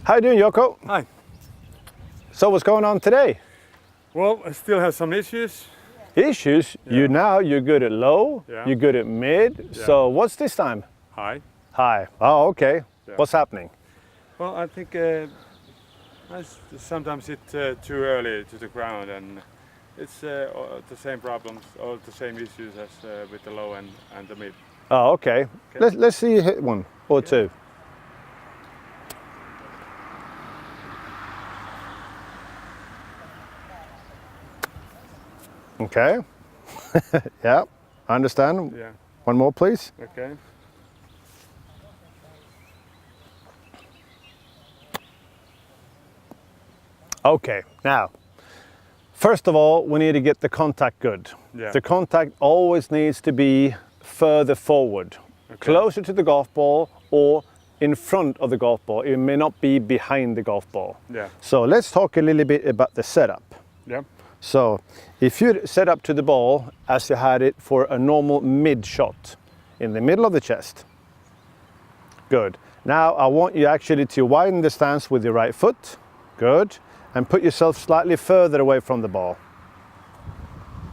How you doing, Jouko? Hi. So what's going on today? Well, I still have some issues. Issues? Yeah. You're good at low, Yeah. you're good at mid. Yeah. So what's this time? High. High. Oh, okay. Yeah. What's happening? Well, I think I sometimes hit too early to the ground, and it's the same problems, all the same issues as with the low and the mid. Oh, okay. Okay. Let's see you hit one or two. Okay. Yeah, I understand. Yeah. One more, please. Okay. Okay, now, first of all, we need to get the contact good. Yeah. The contact always needs to be further forward, closer to the golf ball or in front of the golf ball. It may not be behind the golf ball. Yeah. So let's talk a little bit about the setup. Yeah. So if you set up to the ball as you had it for a normal mid shot, in the middle of the chest. Good. Now I want you actually to widen the stance with your right foot. Good. And put yourself slightly further away from the ball.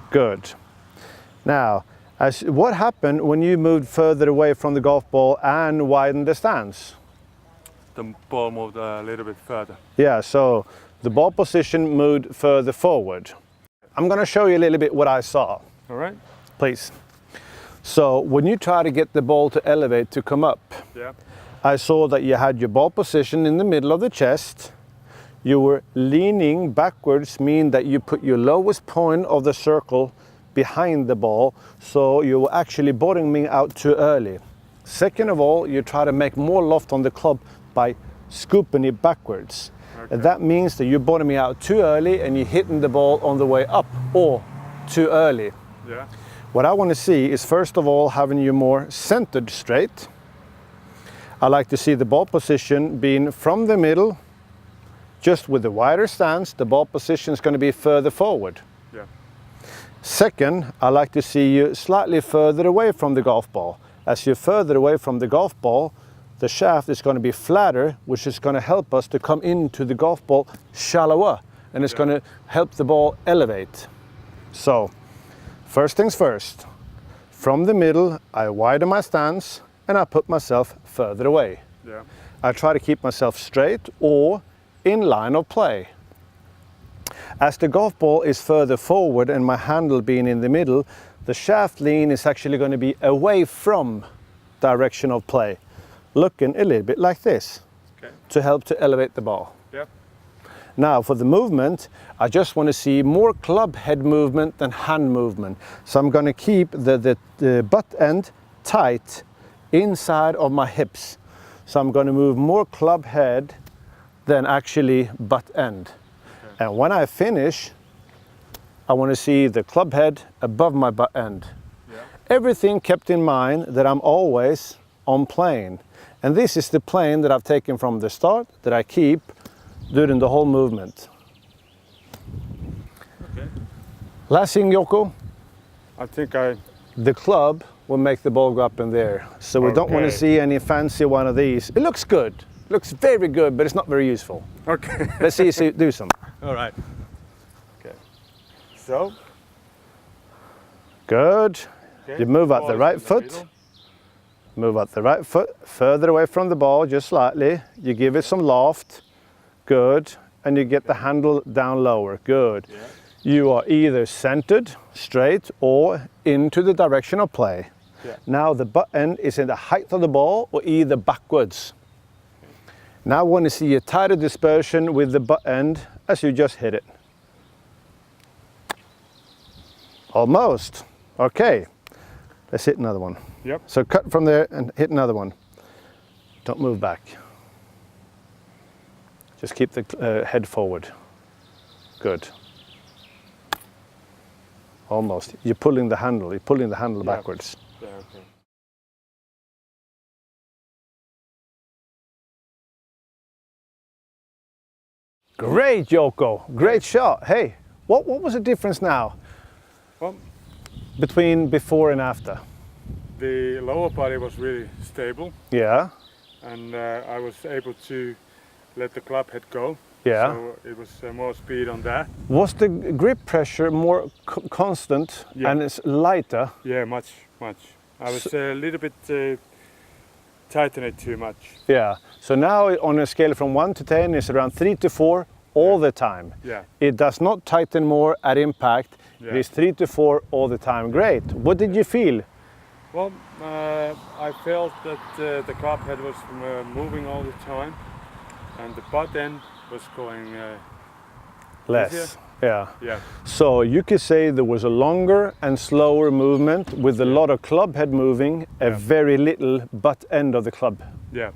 Good. Now, what happened when you moved further away from the golf ball and widened the stance? The ball moved a little bit further. Yeah, so the ball position moved further forward. I'm going to show you a little bit what I saw. All right. Please. So when you try to get the ball to elevate to come up, Yeah. I saw that you had your ball position in the middle of the chest. You were leaning backwards, meaning that you put your lowest point of the circle behind the ball, so you were actually bottoming out too early. Second of all, you try to make more loft on the club by scooping it backwards. Okay. And that means that you're bottoming out too early and you're hitting the ball on the way up or too early. Yeah. What I want to see is first of all having you more centered straight. I like to see the ball position being from the middle. Just with the wider stance, the ball position is going to be further forward. Yeah. Second, I like to see you slightly further away from the golf ball. As you're further away from the golf ball, the shaft is going to be flatter, which is going to help us to come into the golf ball shallower, and it's going to help the ball elevate. So, first things first, from the middle, I widen my stance and I put myself further away. Yeah. I try to keep myself straight or in line of play. As the golf ball is further forward and my handle being in the middle, the shaft lean is actually going to be away from direction of play, looking a little bit like this, to help to elevate the ball. Yep. Now for the movement, I just want to see more club head movement than hand movement. So I'm going to keep the butt end tight inside of my hips. So I'm going to move more club head than actually butt end. Okay. And when I finish, I want to see the club head above my butt end. Yeah. Everything kept in mind that I'm always on plane. And this is the plane that I've taken from the start that I keep during the whole movement. Okay. Last thing, Jouko. I think The club will make the ball go up in there. So we don't want to see any fancy one of these. It looks good. Looks very good, but it's not very useful. Okay. Let's see you do some. All right. Okay. So. Good. Okay. You move out the right foot. Move out the right foot, further away from the ball, just slightly. You give it some loft. Good. And you get the handle down lower. Good. Yeah. You are either centered, straight, or into the direction of play. Yeah. Now the butt end is in the height of the ball or either backwards. Now I want to see a tighter dispersion with the butt end as you just hit it. Almost. Okay. Let's hit another one. Yep. So cut from there and hit another one. Don't move back. Just keep the head forward. Good. Almost. You're pulling the handle. You're pulling the handle backwards. Yeah, okay. Great, Jouko. Great shot. Hey, what was the difference now? Well, between before and after? The lower body was really stable. Yeah. And I was able to let the club head go. Yeah. So it was more speed on that. Was the grip pressure more constant Yeah. and it's lighter? Yeah, much. I was a little bit tightening it too much. Yeah. So now on a scale from 1 to 10, it's around 3 to 4 all the time. Yeah. It does not tighten more at impact. Yeah. It is 3 to 4 all the time. Great. What did you feel? Well, I felt that the club head was moving all the time, and the butt end was going Less. easier. Yeah. Yeah. So you could say there was a longer and slower movement with a lot of club head moving, a very little butt end of the club. Yeah.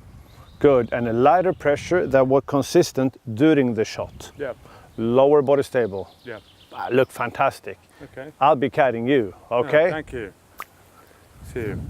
Good. And a lighter pressure that was consistent during the shot. Yeah. Lower body stable. Yeah. Look fantastic. Okay. I'll be caddying you, okay? Thank you. See you.